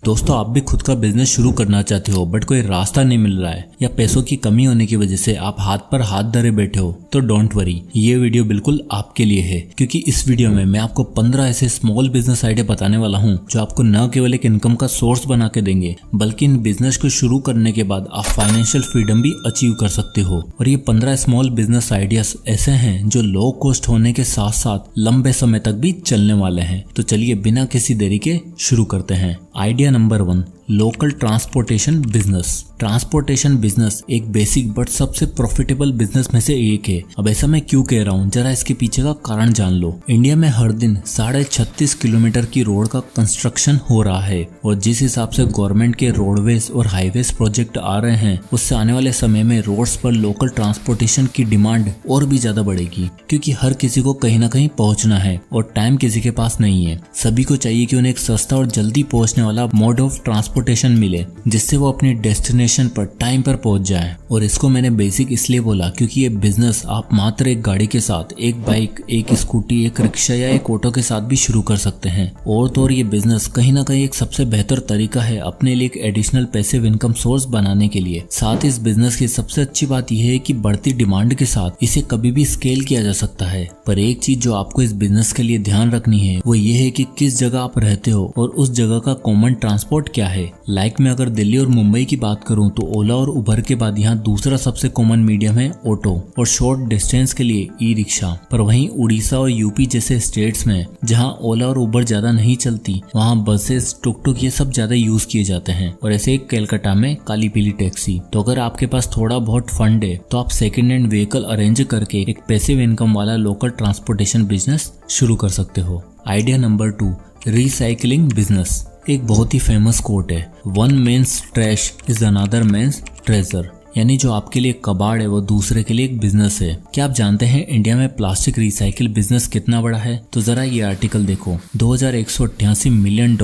दोस्तों, आप भी खुद का बिजनेस शुरू करना चाहते हो बट कोई रास्ता नहीं मिल रहा है या पैसों की कमी होने की वजह से आप हाथ पर हाथ धरे बैठे हो, तो डोंट वरी, ये वीडियो बिल्कुल आपके लिए है। क्योंकि इस वीडियो में मैं आपको 15 ऐसे स्मॉल बिजनेस आइडिया बताने वाला हूँ जो आपको न केवल एक इनकम का सोर्स बना के देंगे बल्कि इन बिजनेस को शुरू करने के बाद आप फाइनेंशियल फ्रीडम भी अचीव कर सकते हो। और ये 15 स्मॉल बिजनेस आइडियाज ऐसे हैं जो लो कॉस्ट होने के साथ साथ लंबे समय तक भी चलने वाले हैं। तो चलिए बिना किसी देरी के शुरू करते हैं। Idea number 1, local transportation business. Transportation business एक बेसिक बट सबसे प्रॉफिटेबल बिजनेस में से एक है। अब ऐसा मैं क्यों कह रहा हूँ, जरा इसके पीछे का कारण जान लो। इंडिया में हर दिन 36.5 किलोमीटर की रोड का कंस्ट्रक्शन हो रहा है और जिस हिसाब से गवर्नमेंट के रोडवेज और हाईवेज प्रोजेक्ट आ रहे हैं उससे आने वाले समय में रोड्स पर लोकल ट्रांसपोर्टेशन की डिमांड और भी ज्यादा बढ़ेगी। क्योंकि हर किसी को कहीं ना कहीं पहुंचना है और टाइम किसी के पास नहीं है। सभी को चाहिए कि उन्हें एक सस्ता और जल्दी पहुंचने वाला मोड ऑफ ट्रांसपोर्टेशन मिले जिससे वो अपनी डेस्टिनेशन पर टाइम पर पहुंच जाए। और इसको मैंने बेसिक इसलिए बोला क्योंकि ये बिजनेस आप मात्र एक गाड़ी के साथ, एक बाइक, एक स्कूटी, एक रिक्शा या एक ऑटो के साथ भी शुरू कर सकते हैं। और तो और ये बिजनेस कहीं ना कहीं एक सबसे बेहतर तरीका है अपने लिए एक एडिशनल पैसिव इनकम सोर्स बनाने के लिए। साथ ही इस बिजनेस की सबसे अच्छी बात यह है कि बढ़ती डिमांड के साथ इसे कभी भी स्केल किया जा सकता है। पर एक चीज जो आपको इस बिजनेस के लिए ध्यान रखनी है वो ये है कि किस जगह आप रहते हो और उस जगह का कॉमन ट्रांसपोर्ट क्या है। लाइक मैं अगर दिल्ली और मुंबई की बात करूं तो ओला और उबर के बाद यहाँ दूसरा सबसे कॉमन मीडियम है ऑटो और शॉर्ट डिस्टेंस के लिए ई रिक्शा। पर वहीं उड़ीसा और यूपी जैसे स्टेट्स में जहाँ ओला और उबर ज्यादा नहीं चलती वहाँ बसेस, टुक टुक ये सब ज्यादा यूज किए जाते हैं। और ऐसे एक कलकत्ता में काली पीली टैक्सी। तो अगर आपके पास थोड़ा बहुत फंड है तो आप सेकेंड हैंड व्हीकल अरेंज करके एक पैसिव इनकम वाला लोकल ट्रांसपोर्टेशन बिजनेस शुरू कर सकते हो। Idea number 2, recycling business. एक बहुत ही फेमस कोट है, one man's trash is another man's treasure. यानी जो आपके लिए कबाड़ है वो दूसरे के लिए एक बिजनेस है। क्या आप जानते हैं इंडिया में प्लास्टिक रिसाइकिल बिजनेस कितना बड़ा है? तो जरा ये आर्टिकल देखो, $2188 मिलियन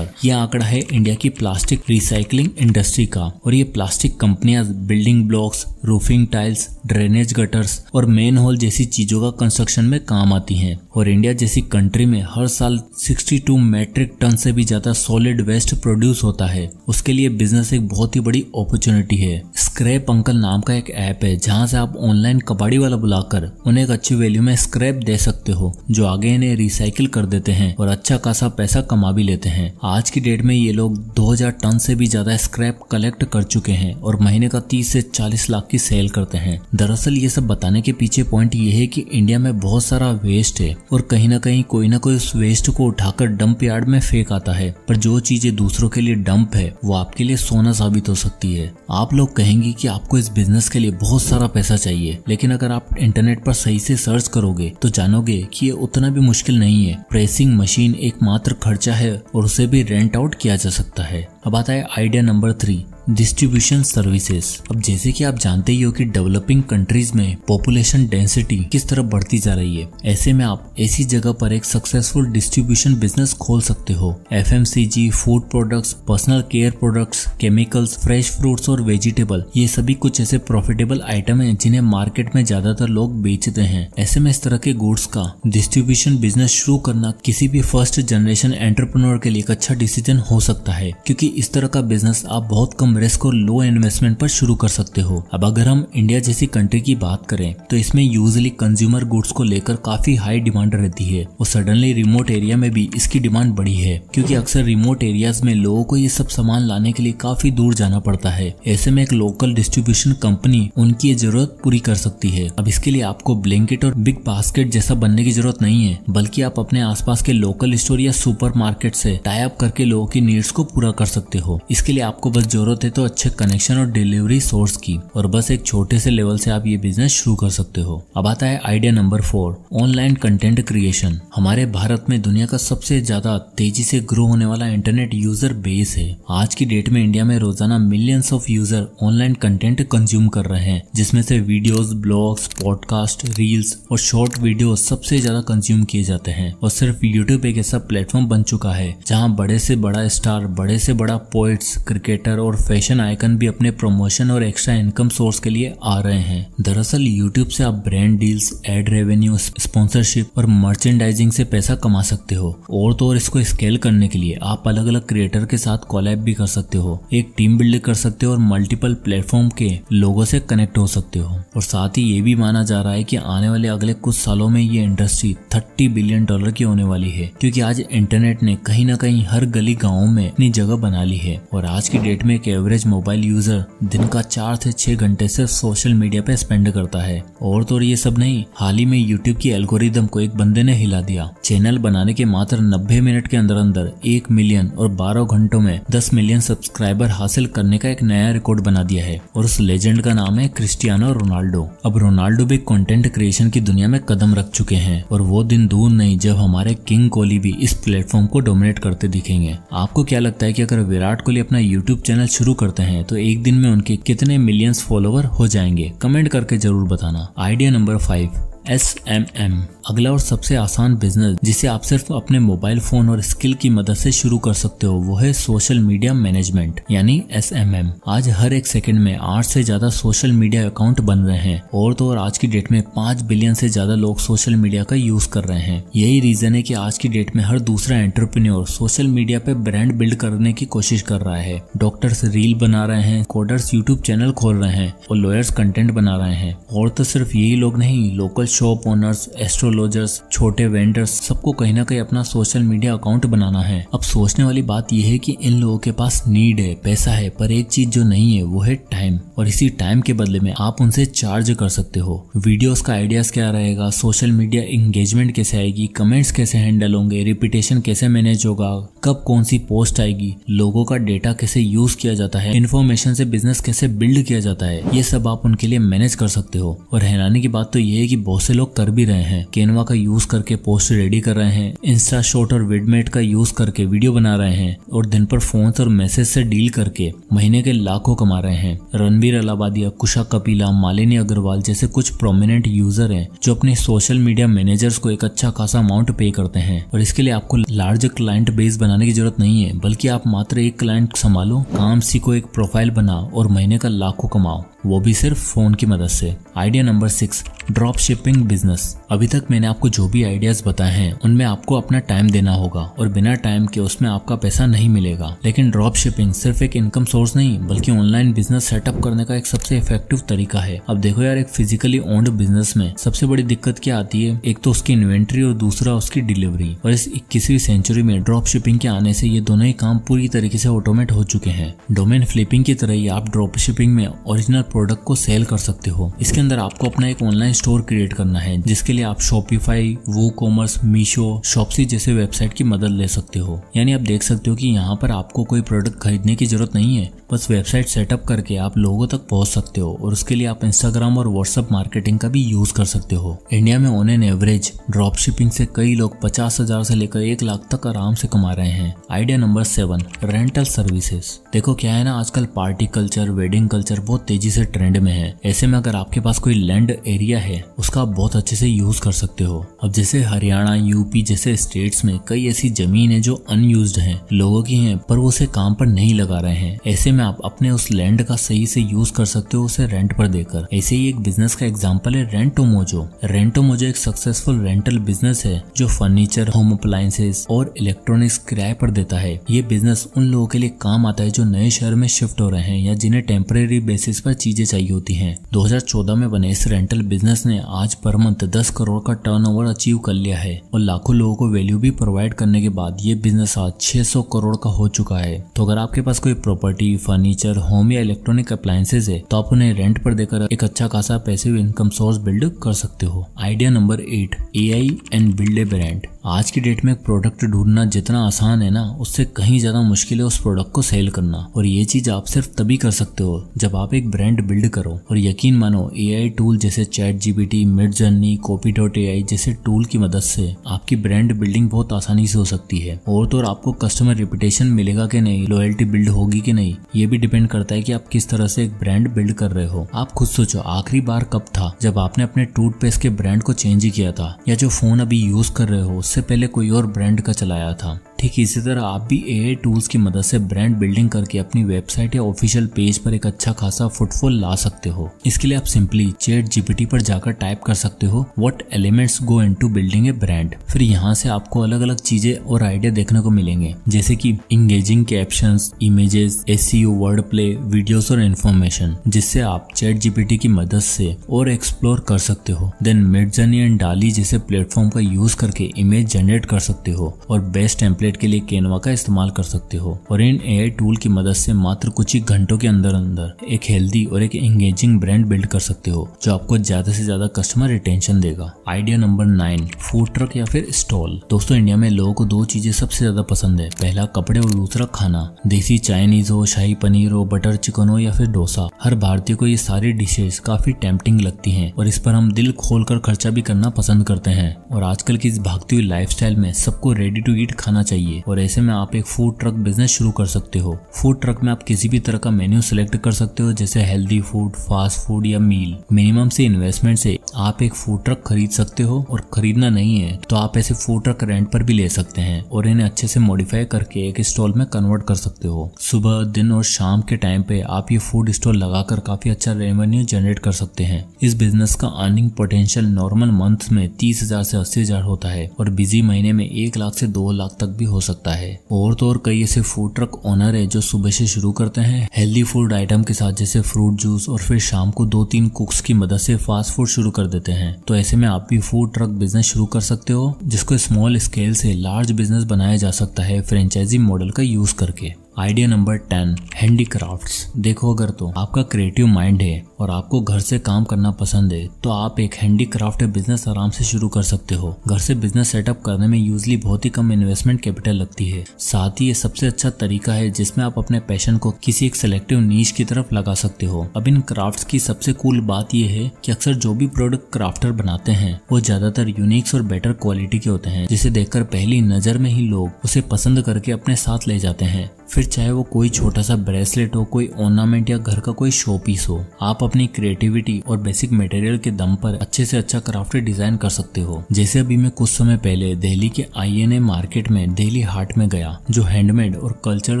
ये आंकड़ा है इंडिया की प्लास्टिक रिसाइकलिंग इंडस्ट्री का। और ये प्लास्टिक कंपनियां building blocks, roofing tiles, drainage gutters और मेन होल जैसी चीजों का कंस्ट्रक्शन में काम आती हैं। और इंडिया जैसी कंट्री में हर साल 62 मैट्रिक टन से भी ज्यादा सॉलिड वेस्ट प्रोड्यूस होता है। उसके लिए बिजनेस एक बहुत ही बड़ी अपॉर्चुनिटी है। स्क्रैप अंकल नाम का एक ऐप है जहां से आप ऑनलाइन कबाड़ी वाला बुलाकर उन्हें एक अच्छी वैल्यू में स्क्रैप दे सकते हो जो आगे इन्हें रिसाइकिल कर देते हैं और अच्छा खासा पैसा कमा भी लेते हैं। आज की डेट में ये लोग 2000 टन से भी ज्यादा स्क्रैप कलेक्ट कर चुके हैं और महीने का 30 से 40 लाख की सेल करते हैं। दरअसल ये सब बताने के पीछे पॉइंट ये है कि इंडिया में बहुत सारा वेस्ट है और कहीं ना कहीं कोई ना कोई उस वेस्ट को उठाकर डंप यार्ड में फेंक आता है। पर जो चीजें दूसरों के लिए डंप है वो आपके लिए सोना साबित हो सकती है। आप लोग कहेंगे कि आपको इस बिजनेस के लिए बहुत सारा पैसा चाहिए, लेकिन अगर आप इंटरनेट पर सही से सर्च करोगे तो जानोगे कि ये उतना भी मुश्किल नहीं है। प्रेसिंग मशीन एकमात्र खर्चा है और उसे भी रेंट आउट किया जा सकता है। अब आता है आइडिया नंबर 3, डिस्ट्रीब्यूशन सर्विसेज। अब जैसे कि आप जानते ही हो कि डेवलपिंग कंट्रीज में पॉपुलेशन डेंसिटी किस तरह बढ़ती जा रही है। ऐसे में आप ऐसी जगह पर एक सक्सेसफुल डिस्ट्रीब्यूशन बिजनेस खोल सकते हो। FMCG, food products, personal care products, chemicals, fresh fruits और वेजिटेबल, ये सभी कुछ ऐसे प्रॉफिटेबल आइटम हैं जिन्हें मार्केट में ज्यादातर लोग बेचते हैं। ऐसे में इस तरह के गुड्स का डिस्ट्रीब्यूशन बिजनेस शुरू करना किसी भी फर्स्ट जनरेशन एंटरप्रेन्योर के लिए एक अच्छा डिसीजन हो सकता है क्योंकि इस तरह का बिजनेस आप बहुत कम रिस्क और लो इन्वेस्टमेंट पर शुरू कर सकते हो। अब अगर हम इंडिया जैसी कंट्री की बात करें तो इसमें यूजुअली कंज्यूमर गुड्स को लेकर काफी हाई डिमांड रहती है और सडनली रिमोट एरिया में भी इसकी डिमांड बढ़ी है क्योंकि अक्सर रिमोट एरियाज में लोगों को ये सब सामान लाने के लिए काफी दूर जाना पड़ता है। ऐसे में एक लोकल डिस्ट्रीब्यूशन कंपनी उनकी ये जरूरत पूरी कर सकती है। अब इसके लिए आपको ब्लैंकेट और बिग बास्केट जैसा बनने की जरूरत नहीं है बल्कि आप अपने आसपास के लोकल स्टोर या सुपर मार्केट से टाई अप करके लोगों की नीड्स को पूरा कर सकते हो। इसके लिए आपको बस जरूरत है तो अच्छे कनेक्शन और डिलीवरी सोर्स की और बस एक छोटे से लेवल से आप ये बिजनेस शुरू कर सकते हो। अब आता है idea number 4, online content creation. हमारे भारत में दुनिया का सबसे ज्यादा तेजी से ग्रो होने वाला इंटरनेट यूजर बेस है। आज की डेट में इंडिया में रोजाना millions of user online content consume कर रहे हैं जिसमें से वीडियोस, ब्लॉग्स, पॉडकास्ट, रील्स और शॉर्ट वीडियो सबसे ज्यादा कंज्यूम किए जाते हैं। और सिर्फ यूट्यूब एक ऐसा प्लेटफॉर्म बन चुका है जहाँ बड़े से बड़ा स्टार, बड़े से बड़ा पोइट्स, क्रिकेटर और फैशन आइकन भी अपने प्रमोशन और एक्स्ट्रा इनकम सोर्स के लिए आ रहे हैं। दरअसल यूट्यूब से आप brand deals, ad revenue, sponsorship और मर्चेंडाइजिंग से पैसा कमा सकते हो। और तो और इसको स्केल करने के लिए आप अलग अलग क्रिएटर के साथ कोलैब भी कर सकते हो, एक टीम बिल्ड कर सकते हो और मल्टीपल प्लेटफॉर्म के लोगों से कनेक्ट हो सकते हो। और साथ ही ये भी माना जा रहा है कि आने वाले अगले कुछ सालों में ये इंडस्ट्री $30 बिलियन की होने वाली है, क्योंकि आज इंटरनेट ने कहीं ना कहीं हर गली गाँव में अपनी जगह बना ली है। और आज की डेट में एक एवरेज मोबाइल यूजर दिन का 4 से 6 घंटे सिर्फ सोशल मीडिया पे स्पेंड करता है। और तो ये सब नहीं, हाल ही में यूट्यूब की एल्गोरिदम को एक बंदे ने हिला दिया। चैनल बनाने के मात्र 90 मिनट के अंदर अंदर 1 मिलियन और 12 घंटों में 10 मिलियन सब्सक्राइबर हासिल करने का एक नया रिकॉर्ड बना दिया है। और उस लेजेंड का नाम है क्रिस्टियानो रोनाल्डो। अब रोनाल्डो भी कंटेंट क्रिएशन की दुनिया में कदम रख चुके हैं और वो दिन दूर नहीं जब हमारे किंग कोहली भी इस प्लेटफॉर्म को डोमिनेट करते दिखेंगे। आपको क्या लगता है कि अगर विराट कोहली अपना यूट्यूब चैनल शुरू करते हैं तो एक दिन में उनके कितने मिलियंस फॉलोवर हो जाएंगे? कमेंट करके जरूर बताना। Idea number 5, SMM। अगला और सबसे आसान बिजनेस जिसे आप सिर्फ अपने मोबाइल फोन और स्किल की मदद से शुरू कर सकते हो वो है सोशल मीडिया मैनेजमेंट यानी SMM। आज हर एक सेकंड में 8 से ज्यादा सोशल मीडिया अकाउंट बन रहे हैं और तो और आज की डेट में 5 बिलियन से ज्यादा लोग सोशल मीडिया का यूज कर रहे हैं। यही रीजन है कि आज की डेट में हर दूसरा एंटरप्रेन्योर सोशल मीडिया पे ब्रांड बिल्ड करने की कोशिश कर रहा है। डॉक्टर्स रील बना रहे हैं, कोडर्स यूट्यूब चैनल खोल रहे हैं और लॉयर्स कंटेंट बना रहे हैं। और तो सिर्फ यही लोग नहीं, लोकल शॉप ओनर्स, एस्ट्रोलॉजर्स, छोटे वेंडर्स, सबको कहीं ना कहीं अपना सोशल मीडिया अकाउंट बनाना है। अब सोचने वाली बात यह है कि इन लोगों के पास नीड है, पैसा है, पर एक चीज जो नहीं है वो है टाइम। और इसी टाइम के बदले में आप उनसे चार्ज कर सकते हो। वीडियोस का आइडियाज क्या रहेगा, सोशल मीडिया एंगेजमेंट कैसे आएगी, कमेंट्स कैसे हैंडल होंगे, रिपीटेशन कैसे मैनेज होगा, कब कौन सी पोस्ट आएगी, लोगों का डेटा कैसे यूज किया जाता है, इन्फॉर्मेशन से बिजनेस कैसे बिल्ड किया जाता है, ये सब आप उनके लिए मैनेज कर सकते हो। और हैरानी की बात तो ये है कि बहुत से लोग कर भी रहे हैं। कैनवा का यूज करके पोस्ट रेडी कर रहे हैं, इंस्टा शॉट और विडमेट का यूज करके वीडियो बना रहे हैं और दिन पर फोन और मैसेज से डील करके महीने के लाखों कमा रहे हैं। रणवीर अलाहाबादिया, कुशा कपिला, मालिनी अग्रवाल जैसे कुछ प्रोमिनेंट यूजर हैं जो अपने सोशल मीडिया मैनेजर्स को एक अच्छा खासा अमाउंट पे करते हैं। और इसके लिए आपको लार्ज क्लाइंट बेस बनाने की जरूरत नहीं है, बल्कि आप मात्र एक क्लाइंट संभालो, काम सीखो, एक प्रोफाइल बनाओ और महीने का लाखों कमाओ, वो भी सिर्फ फोन की मदद से। Idea number 6, drop shipping business. अभी तक मैंने आपको जो भी आइडियाज बताए हैं उनमें आपको अपना टाइम देना होगा और बिना टाइम के उसमें आपका पैसा नहीं मिलेगा। लेकिन ड्रॉप शिपिंग सिर्फ एक इनकम सोर्स नहीं बल्कि ऑनलाइन बिजनेस सेटअप करने का एक सबसे इफेक्टिव तरीका है। अब देखो यार, एक फिजिकली ओन्ड बिजनेस में सबसे बड़ी दिक्कत क्या आती है? एक तो उसकी इन्वेंट्री और दूसरा उसकी डिलीवरी। और इस 21वीं सेंचुरी में ड्रॉप शिपिंग के आने से ये दोनों ही काम पूरी तरीके से ऑटोमेट हो चुके हैं। डोमेन फ्लिपिंग की तरह ही आप ड्रॉप शिपिंग में ओरिजिनल प्रोडक्ट को सेल कर सकते हो। इसके अंदर आपको अपना एक ऑनलाइन स्टोर क्रिएट करना है जिसके लिए आप शॉपिफाई, वूकॉमर्स, मीशो, शॉप्सी जैसे वेबसाइट की मदद ले सकते हो। यानी आप देख सकते हो कि यहाँ पर आपको कोई प्रोडक्ट खरीदने की जरूरत नहीं है, बस वेबसाइट सेटअप करके आप लोगों तक पहुंच सकते हो। और उसके लिए आप इंस्टाग्राम और व्हाट्सएप मार्केटिंग का भी यूज कर सकते हो। इंडिया में on an average drop shipping से कई लोग 50,000 से लेकर 1 लाख तक आराम से कमा रहे हैं। Idea number 7, rental services. देखो क्या है ना, आजकल पार्टी कल्चर, वेडिंग कल्चर बहुत तेजी से ट्रेंड में है। ऐसे में अगर आपके पास कोई लैंड एरिया है उसका आप बहुत अच्छे से यूज कर सकते हो। अब जैसे हरियाणा, यूपी जैसे स्टेट्स में कई ऐसी जमीन है जो अनयूज्ड है, लोगों की है, पर वो उसे काम पर नहीं लगा रहे हैं। ऐसे में आप अपने उस लैंड का सही से यूज कर सकते हो, उसे रेंट पर देकर। ऐसे ही एक बिजनेस का एग्जांपल है रेंटो मोजो। रेंटो मोजो एक सक्सेसफुल रेंटल बिजनेस है जो फर्नीचर, होम अप्लायंसेस और इलेक्ट्रॉनिक्स किराए पर देता है। ये बिजनेस उन लोगों के लिए काम आता है जो नए शहर में शिफ्ट हो रहे हैं या जिन्हें टेम्परेरी बेसिस पर चीजें चाहिए होती हैं। 2014 में बने इस रेंटल बिजनेस ने आज पर मंथ 10 करोड़ का टर्नओवर अचीव कर लिया है और लाखों लोगों को वैल्यू भी प्रोवाइड करने के बाद ये बिजनेस आज 600 करोड़ का हो चुका है। तो अगर आपके पास कोई प्रॉपर्टी, फर्नीचर, होम या इलेक्ट्रॉनिक अप्लायंसेज है तो आप उन्हें रेंट पर देकर एक अच्छा खासा पैसिव इनकम सोर्स बिल्ड कर सकते हो। Idea number 8, AI and build a brand. आज की डेट में प्रोडक्ट ढूंढना जितना आसान है ना, उससे कहीं ज्यादा मुश्किल है उस प्रोडक्ट को सेल करना। और ये चीज आप सिर्फ तभी कर सकते हो जब आप एक ब्रांड बिल्ड करो। और यकीन मानो, AI टूल जैसे ChatGPT, Midjourney, Copy.ai जैसे टूल की मदद से आपकी ब्रांड बिल्डिंग बहुत आसानी से हो सकती है। और तो आपको कस्टमर रिपुटेशन मिलेगा कि नहीं, लॉयल्टी बिल्ड होगी कि नहीं, ये भी डिपेंड करता है कि आप किस तरह से एक ब्रांड बिल्ड कर रहे हो। आप खुद सोचो, आखिरी बार कब था जब आपने अपने टूथपेस्ट के ब्रांड को चेंज किया था, या जो फोन अभी यूज कर रहे हो उससे पहले कोई और ब्रांड का चलाया था। ठीक इसी तरह आप भी AI टूल्स की मदद से ब्रांड बिल्डिंग करके अपनी वेबसाइट या ऑफिशियल पेज पर एक अच्छा खासा फुटफॉल ला सकते हो। इसके लिए आप सिंपली ChatGPT पर जाकर टाइप कर सकते हो what elements go into building A brand. फिर यहाँ से आपको अलग अलग चीजें और आइडिया देखने को मिलेंगे, जैसे कि engaging captions, images, SEO, word play, videos और इन्फॉर्मेशन, जिससे आप ChatGPT की मदद से और एक्सप्लोर कर सकते हो। देन मिडजर्नी एंड डाली जैसे प्लेटफॉर्म का यूज करके इमेज जनरेट कर सकते हो और बेस्ट टेम्पलेट के लिए कैनवा का इस्तेमाल कर सकते हो। और इन AI टूल की मदद से मात्र कुछ ही घंटों के अंदर अंदर एक हेल्दी और एक एंगेजिंग ब्रांड बिल्ड कर सकते हो, जो आपको ज्यादा से ज्यादा कस्टमर रिटेंशन देगा। आइडिया नंबर 9, फूड ट्रक या फिर स्टॉल। दोस्तों, इंडिया में लोगों को दो चीजें सबसे ज्यादा पसंद है, पहला कपड़े और दूसरा खाना। देसी चाइनीज हो, शाही पनीर हो, बटर चिकन हो या फिर डोसा, हर भारतीय को ये सारी डिशेस काफी टेम्पटिंग लगती हैं और इस पर हम दिल खोलकर खर्चा भी करना पसंद करते हैं। और आजकल की इस भागती हुई लाइफस्टाइल में सबको रेडी टू ईट खाना चाहिए और ऐसे में आप एक फूड ट्रक बिजनेस शुरू कर सकते हो। फूड ट्रक में आप किसी भी तरह का मेन्यू सिलेक्ट कर सकते हो, जैसे हेल्दी फूड, फास्ट फूड या मील। मिनिमम से इन्वेस्टमेंट से आप एक फूड ट्रक खरीद सकते हो और खरीदना नहीं है तो आप ऐसे फूड ट्रक रेंट पर भी ले सकते हैं और इन्हें अच्छे से मॉडिफाई करके एक स्टॉल में कन्वर्ट कर सकते हो। सुबह, दिन और शाम के टाइम पे आप ये फूड स्टॉल लगाकर काफी अच्छा रेवेन्यू जनरेट कर सकते हैं। इस बिजनेस का अर्निंग पोटेंशियल नॉर्मल मंथ में 30,000 से 80,000 होता है और बिजी महीने में 1 लाख से 2 लाख तक भी हो सकता है। और तो और कई ऐसे फूड ट्रक ओनर है जो सुबह से शुरू करते हैं हेल्दी फूड आइटम के साथ, जैसे फ्रूट जूस, और फिर शाम को 2-3 कुक्स की मदद से फास्ट फूड शुरू कर देते हैं। तो ऐसे में आप भी फूड ट्रक बिजनेस शुरू कर सकते हो, जिसको स्मॉल स्केल से लार्ज बिजनेस बनाया जा सकता है फ्रेंचाइजी मॉडल का यूज करके। Idea number 10, handicrafts. देखो, अगर तो आपका क्रिएटिव माइंड है और आपको घर से काम करना पसंद है तो आप एक हैंडीक्राफ्ट बिजनेस आराम से शुरू कर सकते हो। घर से बिजनेस सेटअप करने में यूजली बहुत ही कम इन्वेस्टमेंट कैपिटल लगती है। साथ ही ये सबसे अच्छा तरीका है जिसमें आप अपने पैशन को किसी एक सिलेक्टिव नीश की तरफ लगा सकते हो। अब इन क्राफ्ट्स की सबसे कूल बात यह है कि अक्सर जो भी प्रोडक्ट क्राफ्टर बनाते हैं वो ज्यादातर यूनिक्स और बेटर क्वालिटी के होते हैं, जिसे देखकर पहली नजर में ही लोग उसे पसंद करके अपने साथ ले जाते हैं। फिर चाहे वो कोई छोटा सा ब्रेसलेट हो, कोई ऑर्नामेंट या घर का कोई शो पीस हो, आप अपनी क्रिएटिविटी और बेसिक मटेरियल के दम पर अच्छे से अच्छा क्राफ्ट डिजाइन कर सकते हो। जैसे अभी मैं कुछ समय पहले दिल्ली के INA मार्केट में दिल्ली हाट में गया, जो हैंडमेड और कल्चरल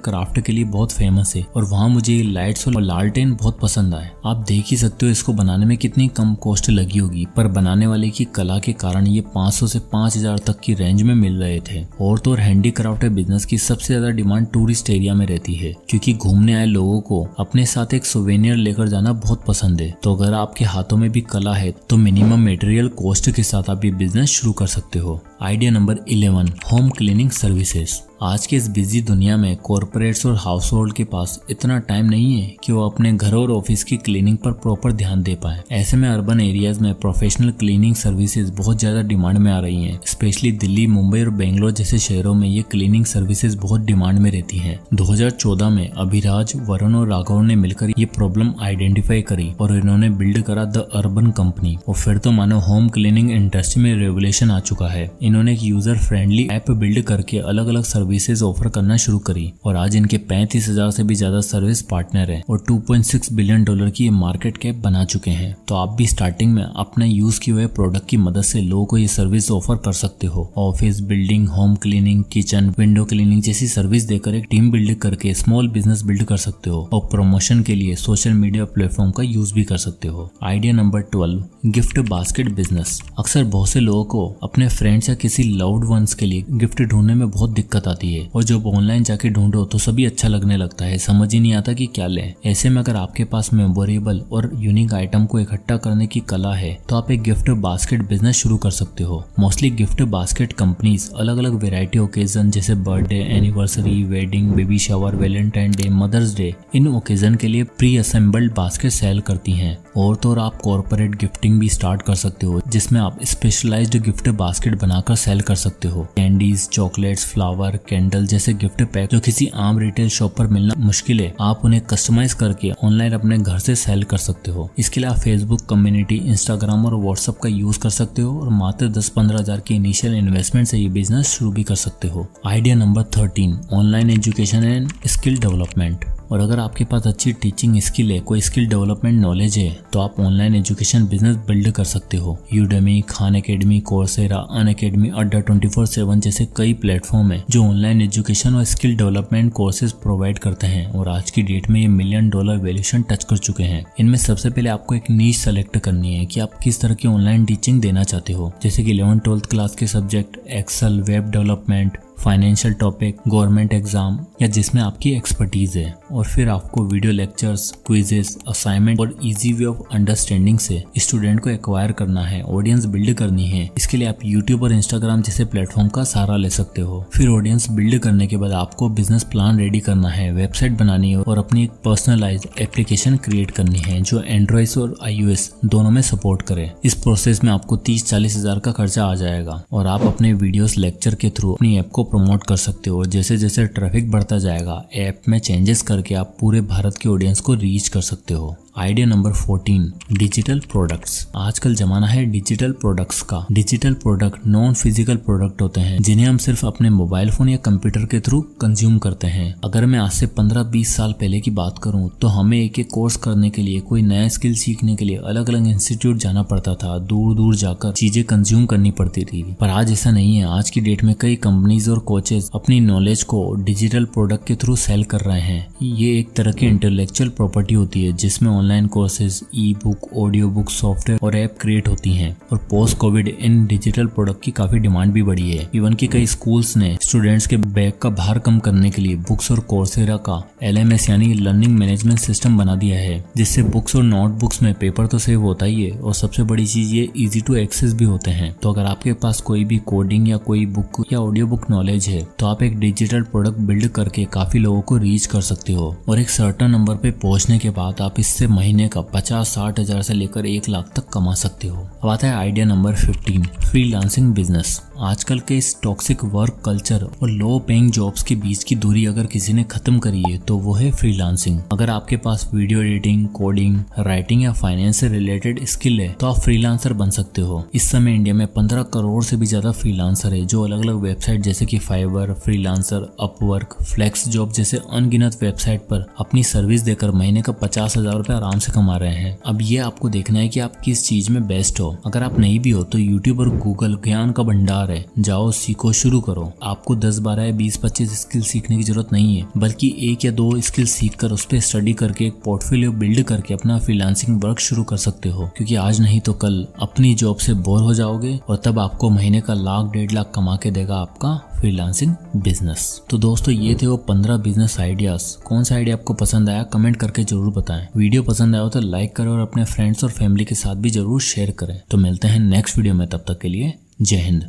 क्राफ्ट के लिए बहुत फेमस है, और वहाँ मुझे लाइट्स और लालटेन बहुत पसंद आए। आप देख ही सकते हो इसको बनाने में कितनी कम कॉस्ट लगी होगी, पर बनाने वाले की कला के कारण ये 500 से 5,000 तक की रेंज में मिल रहे थे। और तो और हैंडीक्राफ्ट बिजनेस की सबसे ज्यादा डिमांड टूरिस्ट एरिया में रहती है, क्योंकि घूमने आए लोगों को अपने साथ एक सोवेनियर लेकर जाना बहुत पसंद है। तो अगर आपके हाथों में भी कला है तो मिनिमम मटेरियल कॉस्ट के साथ आप ये बिजनेस शुरू कर सकते हो। Idea number 11, home cleaning services. आज के इस बिजी दुनिया में कॉर्पोरेट्स और हाउस होल्ड के पास इतना टाइम नहीं है कि वो अपने घर और ऑफिस की क्लीनिंग पर प्रॉपर ध्यान दे पाए। ऐसे में अर्बन एरियाज में प्रोफेशनल क्लीनिंग सर्विसेज बहुत ज्यादा डिमांड में आ रही हैं। स्पेशली दिल्ली, मुंबई और बेंगलोर जैसे शहरों में ये क्लीनिंग सर्विसेज बहुत डिमांड में रहती हैं। 2014 में अभिराज, वरुण और राघव ने मिलकर ये प्रॉब्लम आइडेंटिफाई करी और इन्होंने बिल्ड करा द अर्बन कंपनी। और फिर तो मानो होम क्लीनिंग इंडस्ट्री में रेवोल्यूशन आ चुका है। इन्होंने एक यूजर फ्रेंडली ऐप बिल्ड करके अलग अलग सर्विसेज ऑफर करना शुरू करी और आज इनके 35,000 से भी ज्यादा सर्विस पार्टनर हैं और $2.6 बिलियन की मार्केट कैप बना चुके हैं। तो आप भी स्टार्टिंग में अपने यूज किए हुए प्रोडक्ट की मदद से लोगों को ये सर्विस ऑफर कर सकते हो। Office building, home cleaning, kitchen, window cleaning जैसी सर्विस देकर एक टीम बिल्ड करके स्मॉल बिजनेस बिल्ड कर सकते हो और प्रमोशन के लिए सोशल मीडिया प्लेटफॉर्म का यूज भी कर सकते हो। Idea number 12, gift basket business. अक्सर बहुत से लोगों को अपने फ्रेंड्स या किसी लव्ड वंस के लिए गिफ्ट ढूंढने में बहुत दिक्कत आती है और जब ऑनलाइन जाके ढूंढो तो सभी अच्छा लगने लगता है, समझ ही नहीं आता कि क्या लें। ऐसे में अगर आपके पास मेमोरेबल और यूनिक आइटम को इकट्ठा करने की कला है तो आप एक गिफ्ट बास्केट बिजनेस शुरू कर सकते हो। मोस्टली गिफ्ट बास्केट कंपनीज अलग अलग वेराइटी ओकेजन जैसे birthday, anniversary, wedding, baby shower, Valentine day, mother's day, इन ओकेजन के लिए प्री असेंबल्ड बास्केट सेल करती हैं। और तो और आप कॉर्पोरेट गिफ्टिंग भी स्टार्ट कर सकते हो, जिसमें आप स्पेशलाइज्ड गिफ्ट बास्केट बनाकर सेल कर सकते हो। कैंडीज, चॉकलेट्स, फ्लावर, कैंडल जैसे गिफ्ट पैक जो किसी आम रिटेल शॉप पर मिलना मुश्किल है, आप उन्हें कस्टमाइज करके ऑनलाइन अपने घर से सेल कर सकते हो। इसके लिए आप फेसबुक कम्युनिटी, इंस्टाग्राम और व्हाट्सएप का यूज कर सकते हो और मात्र 10-15 हजार की इनिशियल इन्वेस्टमेंट से ये बिजनेस शुरू भी कर सकते हो। Idea number 13, online education and skill development. और अगर आपके पास अच्छी टीचिंग स्किल है, कोई स्किल डेवलपमेंट नॉलेज है, तो आप ऑनलाइन एजुकेशन बिजनेस बिल्ड कर सकते हो। Udemy, Khan academy, Coursera, Unacademy, अड्डा 24/7 जैसे कई प्लेटफॉर्म है जो ऑनलाइन एजुकेशन और स्किल डेवलपमेंट कोर्सेज प्रोवाइड करते हैं और आज की डेट में ये $1 मिलियन वैल्यूएशन टच कर चुके हैं। इनमें सबसे पहले आपको एक नीश सेलेक्ट करनी है कि आप किस तरह की ऑनलाइन टीचिंग देना चाहते हो, जैसे कि 11th-12th क्लास के subject, excel, web development, financial topic, government exam या जिसमें आपकी एक्सपर्टीज है। और फिर आपको वीडियो लेक्चर्स, क्विजेस, असाइनमेंट और इजी वे ऑफ अंडरस्टैंडिंग से स्टूडेंट को एक्वायर करना है, ऑडियंस बिल्ड करनी है। इसके लिए आप यूट्यूब और इंस्टाग्राम जैसे प्लेटफॉर्म का सहारा ले सकते हो। फिर ऑडियंस बिल्ड करने के बाद आपको बिजनेस प्लान रेडी करना है, वेबसाइट बनानी है और अपनी एक पर्सनलाइज्ड एप्लीकेशन क्रिएट करनी है जो एंड्रॉइड और iOS दोनों में सपोर्ट करे। इस प्रोसेस में आपको 30-40 हजार का खर्चा आ जाएगा और आप अपने वीडियोस, लेक्चर के थ्रू अपनी ऐप को प्रमोट कर सकते हो। जैसे जैसे ट्रैफिक बढ़ता जाएगा, ऐप में चेंजेस करके आप पूरे भारत के ऑडियंस को रीच कर सकते हो। Idea number 14, digital products. आजकल जमाना है डिजिटल प्रोडक्ट्स का। Digital product non physical product होते हैं जिन्हें हम सिर्फ अपने मोबाइल फोन या कंप्यूटर के थ्रू कंज्यूम करते हैं। अगर मैं आज से 15-20 साल पहले की बात करूं तो हमें एक एक कोर्स करने के लिए, कोई नया स्किल सीखने के लिए अलग अलग इंस्टीट्यूट जाना पड़ता था, दूर दूर जाकर चीजें कंज्यूम करनी पड़ती थी। पर आज ऐसा नहीं है। आज की डेट में कई कंपनीज और कोचेज अपनी नॉलेज को डिजिटल प्रोडक्ट के थ्रू सेल कर रहे हैं। ये एक तरह की इंटेलेक्चुअल प्रॉपर्टी होती है जिसमें ऑनलाइन कोर्सेज, ई बुक, ऑडियो बुक, सॉफ्टवेयर और ऐप क्रिएट होती हैं। और पोस्ट कोविड इन डिजिटल प्रोडक्ट की काफी डिमांड भी बढ़ी है। इवन कि कई स्कूल्स ने स्टूडेंट्स के बैग का भार कम करने के लिए बुक्स और कोर्सेरा का LMS यानी लर्निंग मैनेजमेंट सिस्टम बना दिया है, जिससे बुक्स और नोटबुक्स में पेपर तो सेव होता ही है और सबसे बड़ी चीज ये इजी टू एक्सेस भी होते हैं। तो अगर आपके पास कोई भी कोडिंग या कोई बुक या ऑडियो बुक नॉलेज है तो आप एक डिजिटल प्रोडक्ट बिल्ड करके काफी लोगों को रीच कर सकते हो और एक सर्टेन नंबर पे पहुंचने के बाद आप इससे महीने का 50-60 हजार से लेकर 1 लाख तक कमा सकते हो। अब आता है आइडिया नंबर 15, फ्रीलांसिंग बिजनेस। आजकल के इस टॉक्सिक वर्क कल्चर और लो पेइंग जॉब्स के बीच की दूरी अगर किसी ने खत्म करी है तो वो है फ्रीलांसिंग। अगर आपके पास वीडियो एडिटिंग, कोडिंग, राइटिंग या फाइनेंस से रिलेटेड स्किल है तो आप फ्रीलांसर बन सकते हो। इस समय इंडिया में 15 करोड़ से भी ज्यादा फ्रीलांसर है जो अलग अलग वेबसाइट जैसे कि Fiverr, Freelancer, Upwork, FlexJobs जैसे अनगिनत वेबसाइट पर अपनी सर्विस देकर महीने का 50 हजार रुपए आराम से कमा रहे हैं। अब ये आपको देखना है कि आप किस चीज में बेस्ट हो। अगर आप नहीं भी हो तो यूट्यूब और गूगल ज्ञान का भंडार है, जाओ सीखो, शुरू करो। आपको 10, 12 या 20-25 स्किल सीखने की जरूरत नहीं है, बल्कि 1 या 2 स्किल सीखकर उस पर स्टडी करके एक पोर्टफोलियो बिल्ड करके अपना फ्रीलांसिंग वर्क शुरू कर सकते हो। क्योंकि आज नहीं तो कल अपनी जॉब से बोर हो जाओगे और तब आपको महीने का 1-1.5 लाख कमा के देगा आपका फ्रीलांसिंग बिजनेस। तो दोस्तों ये थे वो 15 बिजनेस आइडियाज। कौन सा आइडिया आपको पसंद आया कमेंट करके जरूर बताएं। वीडियो पसंद आया हो तो लाइक करें और अपने फ्रेंड्स और फैमिली के साथ भी जरूर शेयर करें। तो मिलते हैं नेक्स्ट वीडियो में, तब तक के लिए जय हिंद।